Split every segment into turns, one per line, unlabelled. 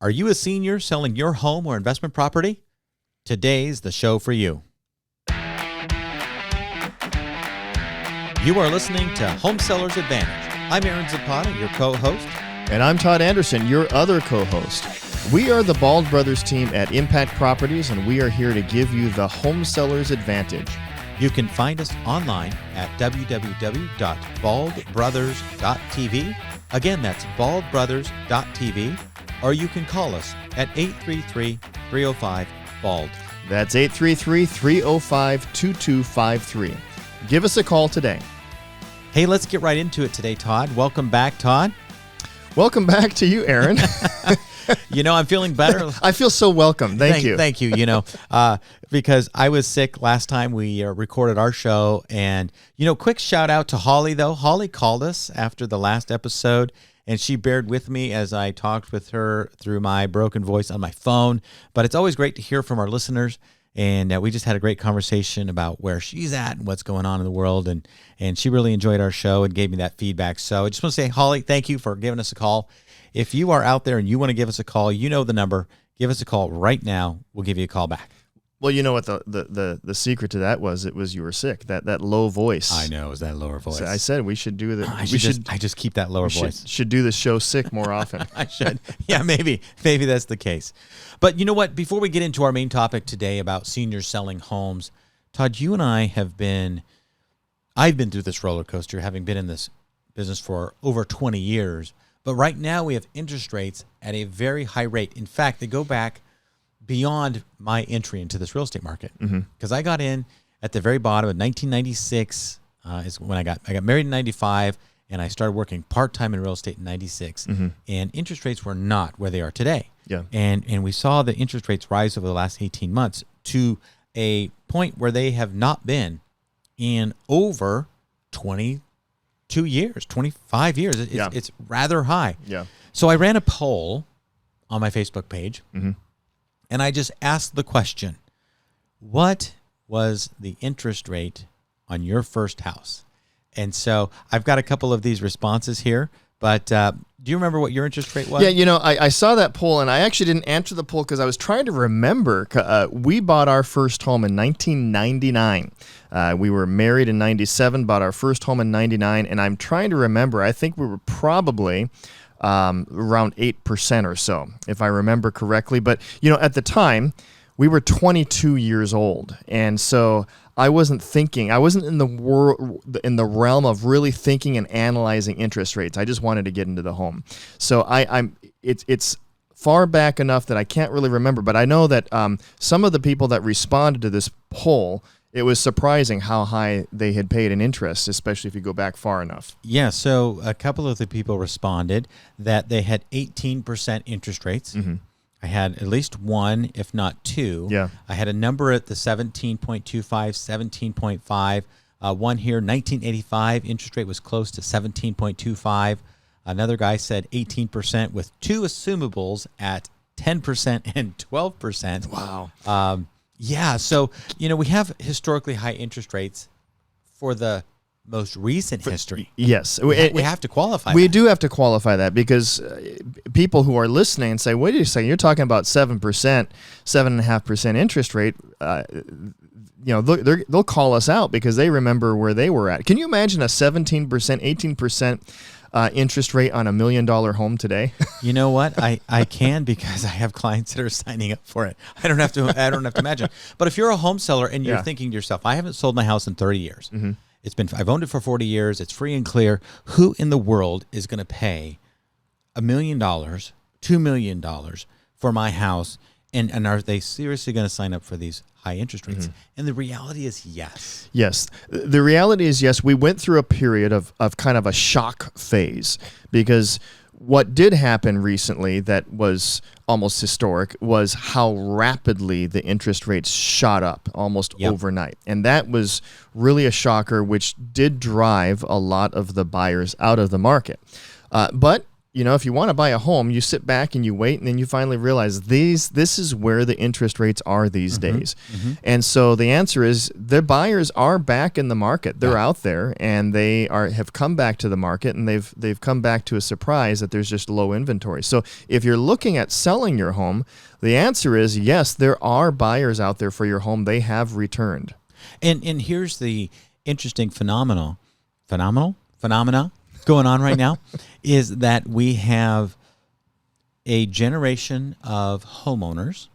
Are you a senior selling your home or investment property? Today's the show for you. You are listening to Home Sellers Advantage. I'm Aaron Zapata, your co-host.
And I'm Todd Anderson, your other co-host. We are the Bald Brothers team at Impact Properties, and we are here to give you the Home Sellers Advantage.
You can find us online at www.baldbrothers.tv. Again, that's baldbrothers.tv. Or you can call us at 833-305-BALD.
That's 833-305-2253. Give us a call today.
Hey, let's get right into it today, Todd. Welcome back, Todd.
Welcome back to you, Aaron.
You know, I'm feeling better.
I feel so welcome. Thank you.
Thank you. You know, because I was sick last time we recorded our show. And, you know, quick shout out to Holly, though. Holly called us after the last episode, and she bared with me as I talked with her through my broken voice on my phone. But it's always great to hear from our listeners. And we just had a great conversation about where she's at and what's going on in the world. And she really enjoyed our show and gave me that feedback. So I just want to say, Holly, thank you for giving us a call. If you are out there and you want to give us a call, you know the number. Give us a call right now. We'll give you a call back.
Well, you know what the secret to that was? It was you were sick. That low voice.
I know, it was that lower voice.
So I said we should do that.
I just keep that lower voice.
Should do the show sick more often.
I should. Yeah, maybe that's the case. But you know what? Before we get into our main topic today about seniors selling homes, Todd, you and I I've been through this roller coaster, having been in this business for over 20 years. But right now we have interest rates at a very high rate. In fact, they go back beyond my entry into this real estate market, because I got in at the very bottom of 1996 is when I got married in 95, and I started working part-time in real estate in 96, and interest rates were not where they are today.
Yeah.
And we saw the interest rates rise over the last 18 months to a point where they have not been in over 22 years, 25 years. It's rather high.
Yeah.
So I ran a poll on my Facebook page, and I just asked the question, what was the interest rate on your first house? And so I've got a couple of these responses here, but do you remember what your interest rate was?
Yeah, you know, I saw that poll, and I actually didn't answer the poll because I was trying to remember. We bought our first home in 1999. We were married in 97, bought our first home in 99, and I'm trying to remember. I think we were probably around 8% or so, if I remember correctly. But, you know, at the time, we were 22 years old. And so I wasn't in the realm of really thinking and analyzing interest rates. I just wanted to get into the home. So it's far back enough that I can't really remember. But I know that some of the people that responded to this poll, it was surprising how high they had paid in interest, especially if you go back far enough.
Yeah, so a couple of the people responded that they had 18% interest rates. I had at least one, if not two.
Yeah.
I had a number at the 17.25, 17.5. One here, 1985, interest rate was close to 17.25. Another guy said 18% with two assumables at 10% and 12%.
Wow.
Yeah, so, you know, we have historically high interest rates for the most recent history.
Yes.
We have to qualify
We
that.
do have to qualify that because people who are listening say, wait a second, you're talking about 7%, 7.5% interest rate. You know, they'll call us out because they remember where they were at. Can you imagine a 17%, 18% interest rate on $1 million home today?
You know what? I can, because I have clients that are signing up for it. I don't have to imagine. But if you're a home seller and you're thinking to yourself, I haven't sold my house in 30 years. I've owned it for 40 years. It's free and clear. Who in the world is going to pay $1 million, $2 million for my house? And are they seriously going to sign up for these high interest rates? And the reality is yes.
Yes. The reality is yes. We went through a period of kind of a shock phase, because what did happen recently that was almost historic was how rapidly the interest rates shot up almost overnight. And that was really a shocker, which did drive a lot of the buyers out of the market. But if you want to buy a home, you sit back and you wait, and then you finally realize this is where the interest rates are these days. And so the answer is the buyers are back in the market. They're out there, and they have come back to the market, and they've come back to a surprise that there's just low inventory. So if you're looking at selling your home, the answer is yes, there are buyers out there for your home. They have returned.
And here's the interesting phenomena going on right now is that we have a generation of homeowners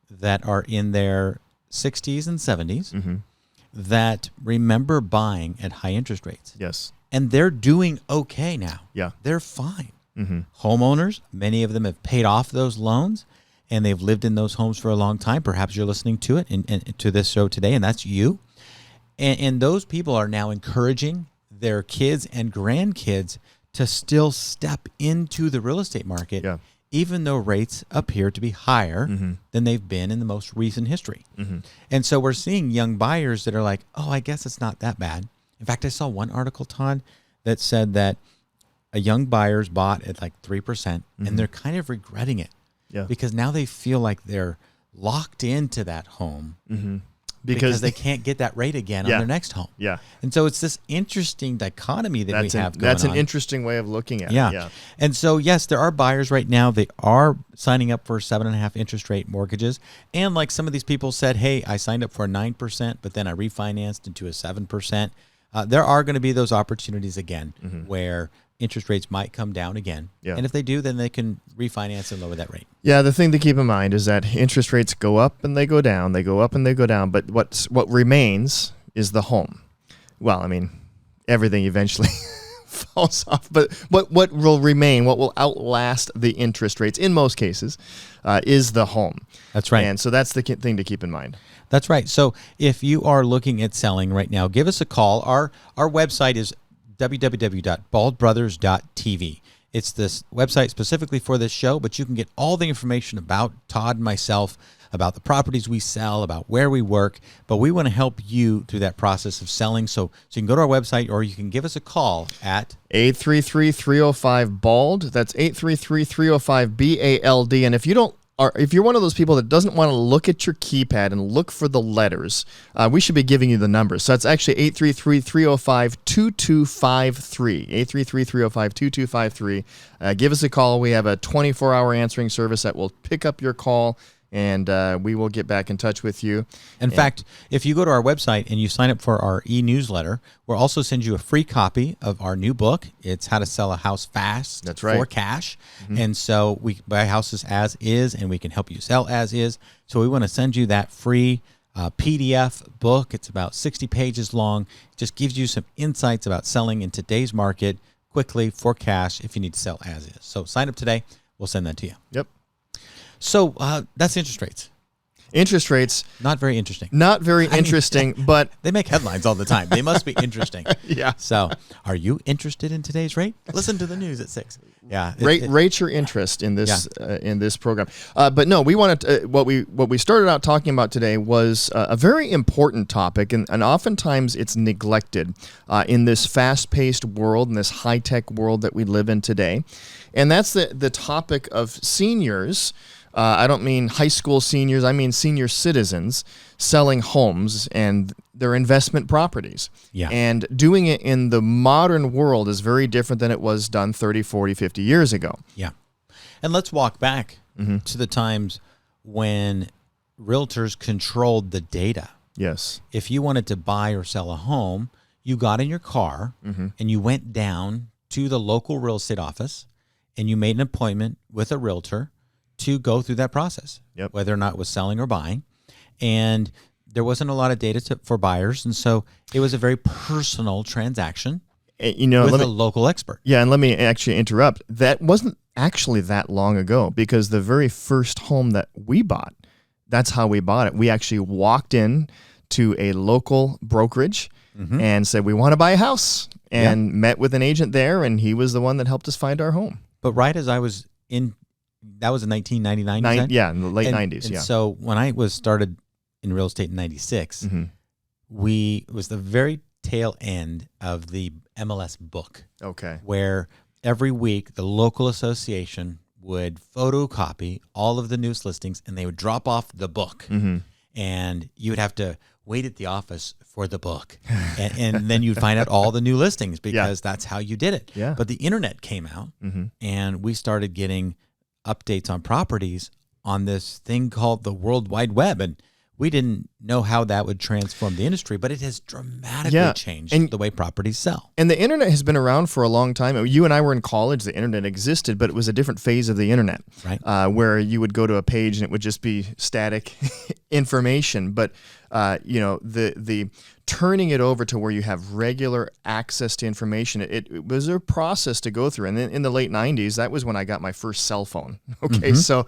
that are in their 60s and 70s that remember buying at high interest rates.
Yes.
And they're doing okay now.
Yeah.
They're fine. Homeowners, many of them have paid off those loans, and they've lived in those homes for a long time. Perhaps you're listening to it and to this show today, and that's you. And those people are now encouraging their kids and grandkids to still step into the real estate market, even though rates appear to be higher than they've been in the most recent history. And so we're seeing young buyers that are like, oh, I guess it's not that bad. In fact, I saw one article, Todd, that said that a young buyer's bought at like 3%, and they're kind of regretting it because now they feel like they're locked into that home. Because they can't get that rate again on their next home. Yeah. And so it's this interesting dichotomy that we have going on.
That's an interesting way of looking at it. Yeah.
And so, yes, there are buyers right now. They are signing up for 7.5 interest rate mortgages. And like some of these people said, hey, I signed up for a 9%, but then I refinanced into a 7%. There are going to be those opportunities again where interest rates might come down again. And if they do, then they can refinance and lower that rate.
Yeah, the thing to keep in mind is that interest rates go up and they go down. They go up and they go down. But what remains is the home. Well, I mean, everything eventually falls off. But what will remain, what will outlast the interest rates in most cases, is the home.
That's right.
And so that's the thing to keep in mind.
That's right. So if you are looking at selling right now, give us a call. Our website is www.baldbrothers.tv. It's this website specifically for this show, but you can get all the information about Todd and myself, about the properties we sell, about where we work. But we want to help you through that process of selling. So you can go to our website, or you can give us a call at
833-305-BALD. That's 833-305-BALD. And if you're one of those people that doesn't want to look at your keypad and look for the letters, we should be giving you the numbers. So it's actually 833-305-2253. 833-305-2253. Give us a call. We have a 24-hour answering service that will pick up your call, and we will get back in touch with you.
In fact, if you go to our website and you sign up for our e-newsletter, we'll also send you a free copy of our new book. It's How to Sell a House Fast for Cash. And so we buy houses as is, and we can help you sell as is. So we want to send you that free PDF book. It's about 60 pages long. It just gives you some insights about selling in today's market quickly for cash if you need to sell as is. So sign up today. We'll send that to you.
Yep.
So that's interest rates.
Interest rates.
Not very interesting.
Not very interesting, but...
They make headlines all the time. They must be interesting.
Yeah.
So are you interested in today's rate? Listen to the news at 6. Yeah.
Rate your interest in this in this program. But no, we wanted to, what we started out talking about today was a very important topic, and oftentimes it's neglected in this fast-paced world, in this high-tech world that we live in today. And that's the topic of seniors. I don't mean high school seniors. I mean senior citizens selling homes and their investment properties.
Yeah.
And doing it in the modern world is very different than it was done 30, 40, 50 years ago.
Yeah. And let's walk back to the times when realtors controlled the data.
Yes.
If you wanted to buy or sell a home, you got in your car and you went down to the local real estate office and you made an appointment with a realtor to go through that process, whether or not it was selling or buying. And there wasn't a lot of data for buyers, and so it was a very personal transaction with a local expert.
Yeah, and let me actually interrupt. That wasn't actually that long ago, because the very first home that we bought, that's how we bought it. We actually walked in to a local brokerage and said, we want to buy a house, and met with an agent there, and he was the one that helped us find our home.
But right as I was in... That was in 1999.
Yeah, in the late 90s.
And so when I was started in real estate in 96, it was the very tail end of the MLS book.
Okay.
Where every week, the local association would photocopy all of the news listings, and they would drop off the book. And you would have to wait at the office for the book. And then you'd find out all the new listings because that's how you did it.
Yeah.
But the internet came out, and we started getting updates on properties on this thing called the World Wide Web. And we didn't know how that would transform the industry, but it has dramatically changed the way properties sell.
And the internet has been around for a long time. You and I were in college. The internet existed, but it was a different phase of the internet,
right?
Where you would go to a page and it would just be static information. But the turning it over to where you have regular access to information, it was a process to go through. And then in the late 90s, that was when I got my first cell phone. Okay, so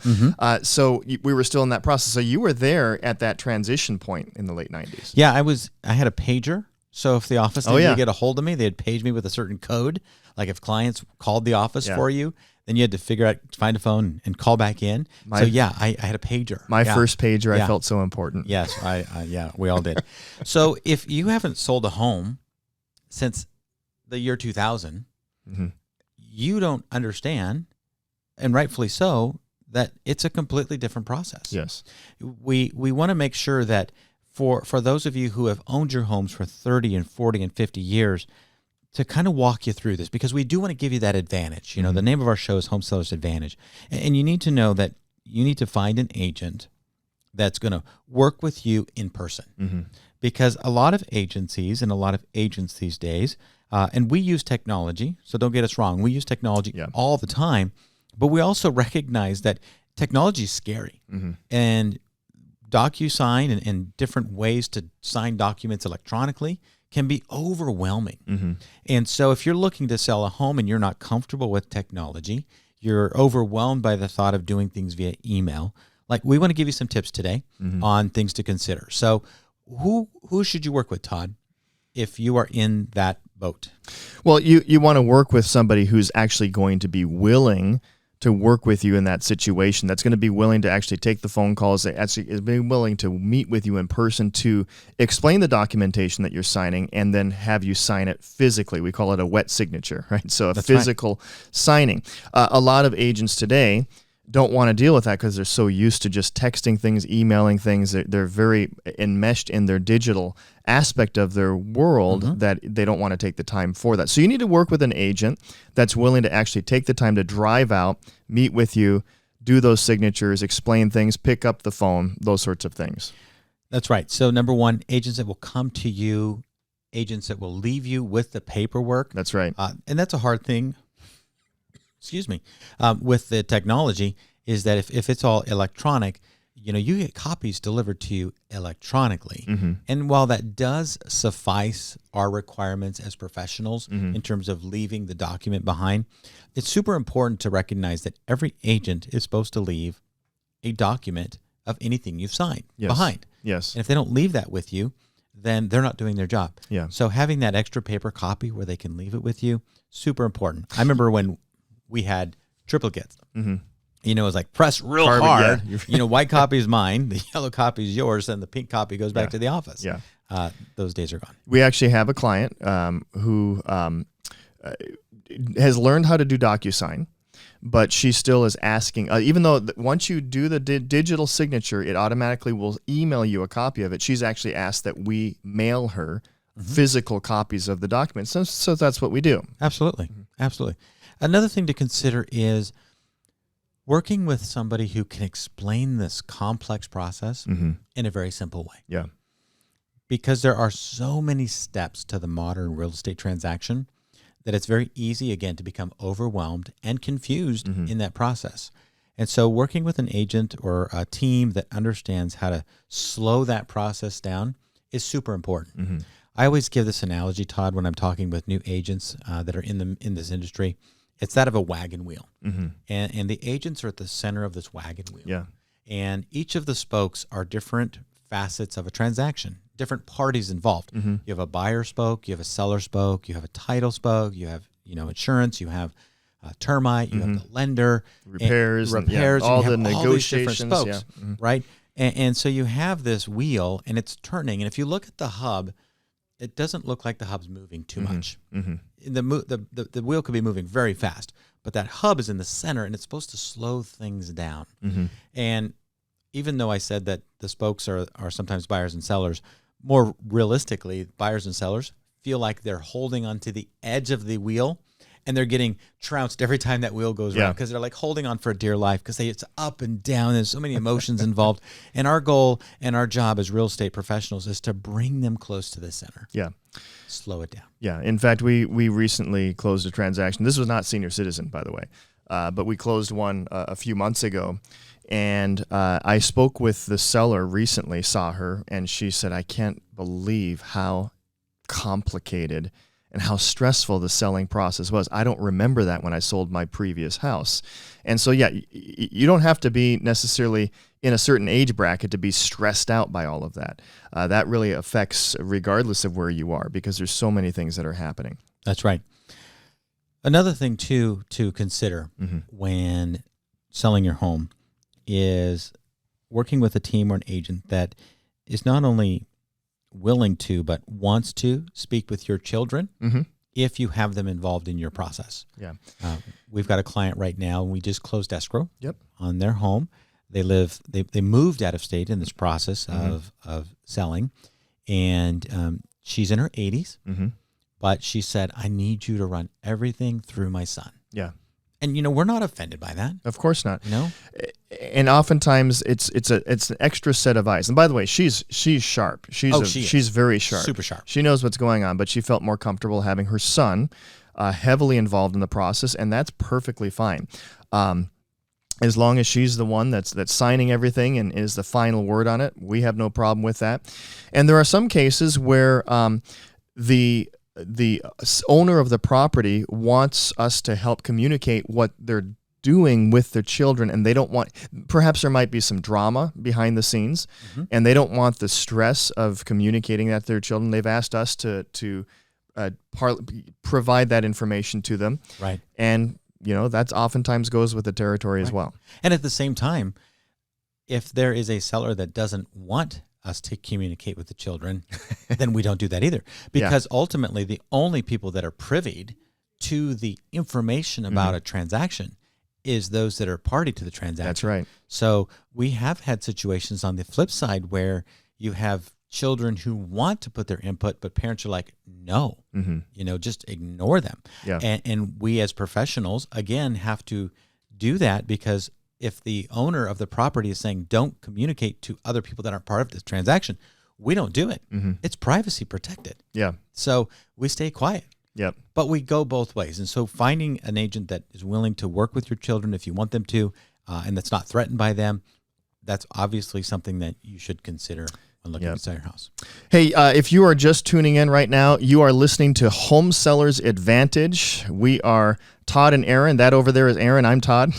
we were still in that process. So you were there at that transition point in the late 90s.
Yeah, I had a pager. So if the office needed to get a hold of me, they'd page me with a certain code. Like if clients called the office for you, then you had to find a phone and call back in. I had a pager.
My first pager, I felt so important.
Yes, we all did. So if you haven't sold a home since the year 2000, you don't understand, and rightfully so, that it's a completely different process.
Yes.
We want to make sure that for those of you who have owned your homes for 30 and 40 and 50 years, to kind of walk you through this, because we do want to give you that advantage. The name of our show is Home Sellers Advantage. And you need to know that you need to find an agent that's going to work with you in person. Because a lot of agencies and a lot of agents these days, and we use technology, so don't get us wrong, we use technology all the time, but we also recognize that technology is scary. And DocuSign and different ways to sign documents electronically can be overwhelming. And so if you're looking to sell a home and you're not comfortable with technology, you're overwhelmed by the thought of doing things via email, like we want to give you some tips today on things to consider. So who should you work with, Todd, if you are in that boat?
Well, you want to work with somebody who's actually going to be willing to work with you in that situation, that's going to be willing to actually take the phone calls, actually is being willing to meet with you in person to explain the documentation that you're signing and then have you sign it physically. We call it a wet signature, right? So that's physical signing. A lot of agents today don't want to deal with that because they're so used to just texting things, emailing things. They're very enmeshed in their digital aspect of their world that they don't want to take the time for that. So you need to work with an agent that's willing to actually take the time to drive out, meet with you, do those signatures, explain things, pick up the phone, those sorts of things.
That's right. So number one, agents that will come to you, agents that will leave you with the paperwork.
That's right.
And that's a hard thing. Excuse me, with the technology, is that if it's all electronic, you get copies delivered to you electronically. And while that does suffice our requirements as professionals in terms of leaving the document behind, it's super important to recognize that every agent is supposed to leave a document of anything you've signed behind.
Yes.
And if they don't leave that with you, then they're not doing their job.
Yeah.
So having that extra paper copy where they can leave it with you, super important. I remember when we had triplicates. It was like press real hard. White copy is mine, the yellow copy is yours, and the pink copy goes back to the office. Yeah. Those days are gone.
We actually have a client who has learned how to do DocuSign, but she still is asking, even though once you do the digital signature, it automatically will email you a copy of it. She's actually asked that we mail her physical copies of the documents. So that's what we do.
Absolutely. Absolutely. Another thing to consider is working with somebody who can explain this complex process in a very simple way.
Yeah.
Because there are so many steps to the modern real estate transaction that it's very easy, again, to become overwhelmed and confused in that process. And so working with an agent or a team that understands how to slow that process down is super important. I always give this analogy, Todd, when I'm talking with new agents that are in this industry. It's that of a wagon wheel. And the agents are at the center of this wagon wheel.
Yeah.
And each of the spokes are different facets of a transaction, different parties involved. You have a buyer spoke, you have a seller spoke, you have a title spoke, you have insurance, you have termite, you have the lender,
repairs,
all the
negotiations,
all these different spokes, right? And so you have this wheel and it's turning. And if you look at the hub, it doesn't look like the hub's moving too much. the wheel could be moving very fast, but that hub is in the center, and it's supposed to slow things down. And even though I said that the spokes are sometimes buyers and sellers, more realistically, buyers and sellers feel like they're holding onto the edge of the wheel, and they're getting trounced every time that wheel goes around because they're like holding on for a dear life because it's up and down. There's so many emotions involved. And our goal and our job as real estate professionals is to bring them close to the center.
Yeah.
Slow it down.
Yeah. In fact, we recently closed a transaction. This was not Senior Citizen, by the way, but we closed one a few months ago. And I spoke with the seller recently, saw her, and she said, I can't believe how complicated and how stressful the selling process was. I don't remember that when I sold my previous house. And so, yeah, you don't have to be necessarily in a certain age bracket to be stressed out by all of that. That really affects regardless of where you are because there's so many things that are happening.
That's right. Another thing, too, to consider when selling your home is working with a team or an agent that is not only willing to, but wants to speak with your children if you have them involved in your process.
Yeah.
We've got a client right now, and we just closed escrow on their home. They moved out of state in this process of selling, and she's in her 80s, but she said, I need you to run everything through my son.
Yeah.
And, we're not offended by that.
Of course not. And oftentimes it's an extra set of eyes. And by the way, she's sharp. She's very sharp.
Super sharp.
She knows what's going on, but she felt more comfortable having her son heavily involved in the process, and that's perfectly fine. As long as she's the one that's signing everything and is the final word on it, we have no problem with that. And there are some cases where the owner of the property wants us to help communicate what they're doing with their children, and they don't want, perhaps there might be some drama behind the scenes, and they don't want the stress of communicating that to their children. They've asked us to provide that information to them.
Right.
And, that oftentimes goes with the territory as well.
And at the same time, if there is a seller that doesn't want us to communicate with the children, then we don't do that either. Because ultimately, the only people that are privy to the information about a transaction is those that are party to the transaction.
That's right.
So we have had situations on the flip side where you have children who want to put their input, but parents are like, no, just ignore them.
Yeah.
And we as professionals, again, have to do that because if the owner of the property is saying, don't communicate to other people that aren't part of this transaction, we don't do it. It's privacy protected.
Yeah.
So we stay quiet.
Yep.
But we go both ways. And so finding an agent that is willing to work with your children if you want them to, and that's not threatened by them, that's obviously something that you should consider when looking to sell your house.
Hey, if you are just tuning in right now, you are listening to Home Sellers Advantage. We are Todd and Aaron. That over there is Aaron. I'm Todd.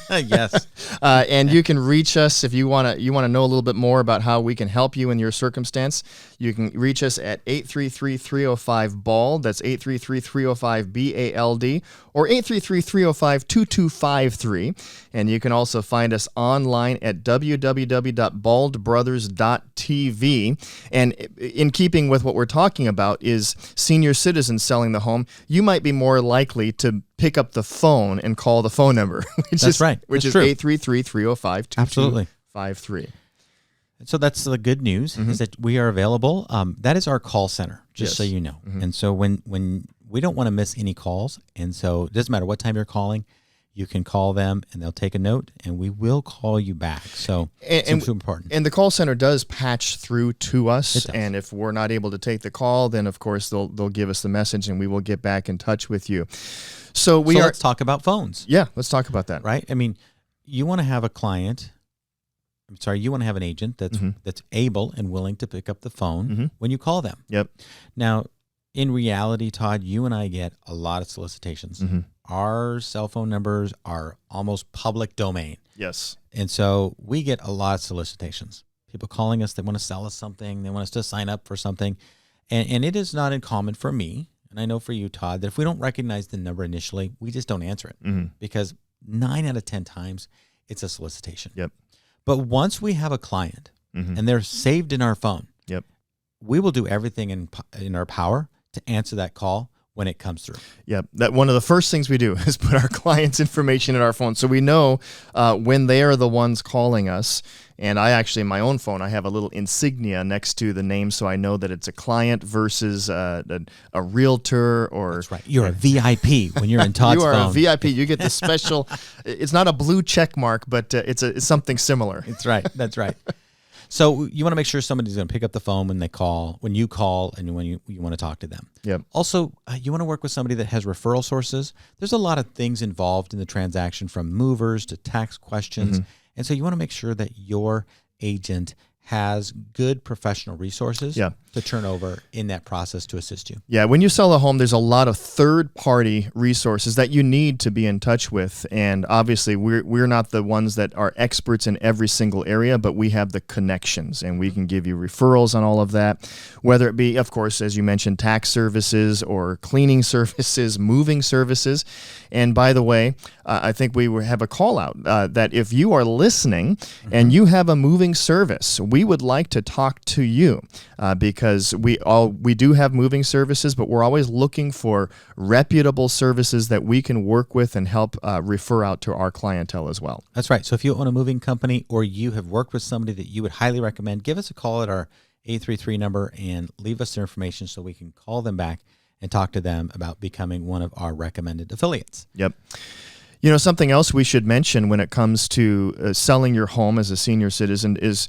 Yes.
And you can reach us if you want to know a little bit more about how we can help you in your circumstance. You can reach us at 833-305-BALD. That's 833-305-BALD or 833-305-2253. And you can also find us online at www.baldbrothers.tv. And in keeping with what we're talking about is senior citizens selling the home, you might be more likely to pick up the phone and call the phone number, which is 833-305-2253.
So that's the good news is that we are available. That is our call center, just so you know. And so when we don't want to miss any calls, and so it doesn't matter what time you're calling, you can call them and they'll take a note and we will call you back. So it's super important. And
the call center does patch through to us. And if we're not able to take the call, then of course they'll give us the message and we will get back in touch with you. So let's
talk about phones.
Yeah, let's talk about that.
Right? I mean, you want to have a client, you want to have an agent that's able and willing to pick up the phone when you call them.
Yep.
Now, in reality, Todd, you and I get a lot of solicitations. Our cell phone numbers are almost public domain.
Yes.
And so we get a lot of solicitations. People calling us, they want to sell us something, they want us to sign up for something. And it is not uncommon for me, and I know for you, Todd, that if we don't recognize the number initially, we just don't answer it because 9 out of 10 times it's a solicitation.
Yep.
But once we have a client and they're saved in our phone, we will do everything in our power to answer that call when it comes through.
Yeah, that one of the first things we do is put our clients' information in our phone, so we know when they are the ones calling us. And I actually, in my own phone, I have a little insignia next to the name, so I know that it's a client versus a realtor. Or
that's right. You're a VIP when you're in Todd's phone.
You are a VIP. You get the special. It's not a blue check mark, but it's something similar.
That's right. That's right. So you want to make sure somebody's going to pick up the phone when you call, and when you want to talk to them.
Yep.
Also, you want to work with somebody that has referral sources. There's a lot of things involved in the transaction, from movers to tax questions. And so you want to make sure that your agent has good professional resources to turn over in that process to assist you.
Yeah, when you sell a home, there's a lot of third-party resources that you need to be in touch with. And obviously, we're not the ones that are experts in every single area, but we have the connections, and we can give you referrals on all of that, whether it be, of course, as you mentioned, tax services or cleaning services, moving services. And by the way, I think we have a call out that if you are listening and you have a moving service, we would like to talk to you because we do have moving services, but we're always looking for reputable services that we can work with and help refer out to our clientele as well.
That's right. So if you own a moving company or you have worked with somebody that you would highly recommend, give us a call at our 833 number and leave us their information so we can call them back and talk to them about becoming one of our recommended affiliates.
Yep. You know, something else we should mention when it comes to selling your home as a senior citizen is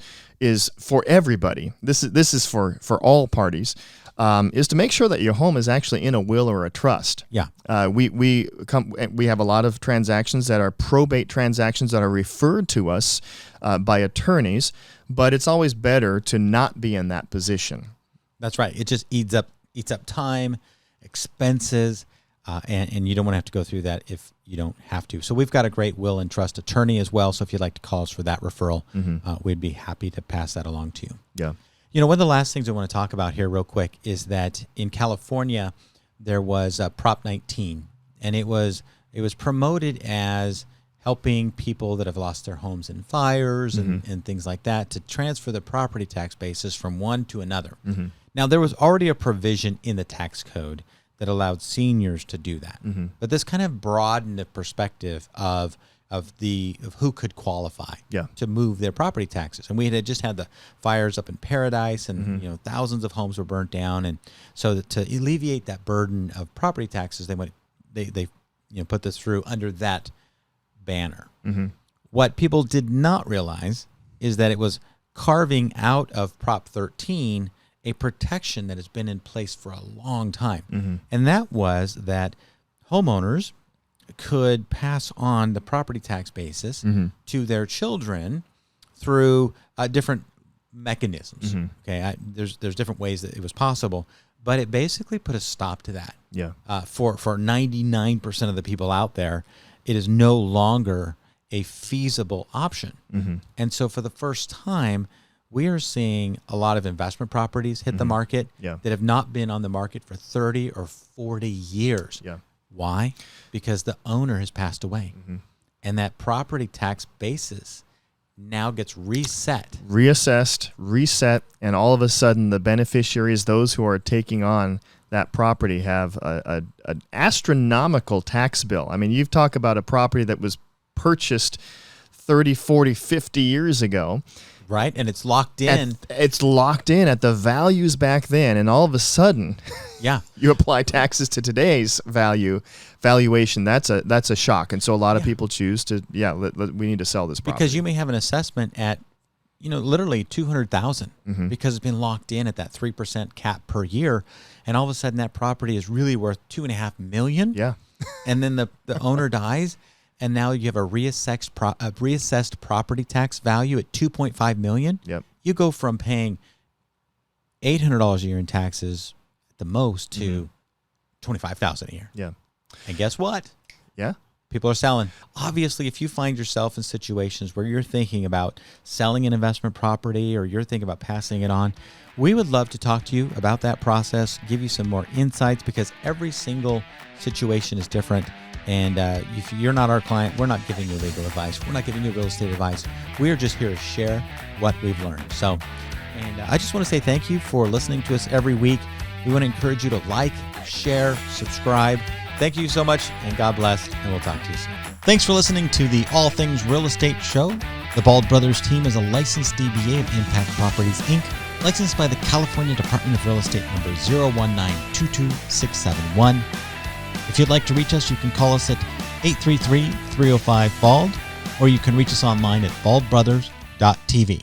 for everybody. This is for all parties. Is to make sure that your home is actually in a will or a trust.
Yeah.
We have a lot of transactions that are probate transactions that are referred to us by attorneys, but it's always better to not be in that position.
That's right. It just eats up time, expenses, and you don't want to have to go through that if you don't have to. So we've got a great will and trust attorney as well. So if you'd like to call us for that referral, we'd be happy to pass that along to you.
Yeah.
You know, one of the last things I want to talk about here real quick is that in California, there was Prop 19, and it was promoted as helping people that have lost their homes in fires and things like that to transfer the property tax basis from one to another. Now, there was already a provision in the tax code that allowed seniors to do that. But this kind of broadened the perspective of who could qualify to move their property taxes. And we had just had the fires up in Paradise, and thousands of homes were burnt down. And so to alleviate that burden of property taxes, they put this through under that banner. What people did not realize is that it was carving out of Prop 13 a protection that has been in place for a long time. And that was that homeowners could pass on the property tax basis to their children through different mechanisms. Okay, there's different ways that it was possible, but it basically put a stop to that. For 99% of the people out there, it is no longer a feasible option. And so for the first time, we are seeing a lot of investment properties hit the market that have not been on the market for 30 or 40 years. Why? Because the owner has passed away. And that property tax basis now gets reassessed, reset, and all of a sudden the beneficiaries, those who are taking on that property, have an astronomical tax bill. I mean, you've talked about a property that was purchased 30, 40, 50 years ago. Right, and it's locked in. It's locked in at the values back then, and all of a sudden, you apply taxes to today's valuation. That's a shock, and so a lot of people choose to we need to sell this property because you may have an assessment at literally $200,000 because it's been locked in at that 3% cap per year, and all of a sudden that property is really worth $2.5 million. And then the owner dies. And now you have a reassessed property tax value at $2.5 million. You go from paying $800 a year in taxes at the most to $25,000 a year. And guess what? People are selling. Obviously, if you find yourself in situations where you're thinking about selling an investment property or you're thinking about passing it on, we would love to talk to you about that process, give you some more insights, because every single situation is different. And if you're not our client, we're not giving you legal advice. We're not giving you real estate advice. We are just here to share what we've learned. So, and I just want to say thank you for listening to us every week. We want to encourage you to like, share, subscribe. Thank you so much, and God bless, and we'll talk to you soon. Thanks for listening to the All Things Real Estate Show. The Bald Brothers team is a licensed DBA of Impact Properties, Inc., licensed by the California Department of Real Estate number 019226671. If you'd like to reach us, you can call us at 833-305-BALD, or you can reach us online at baldbrothers.tv.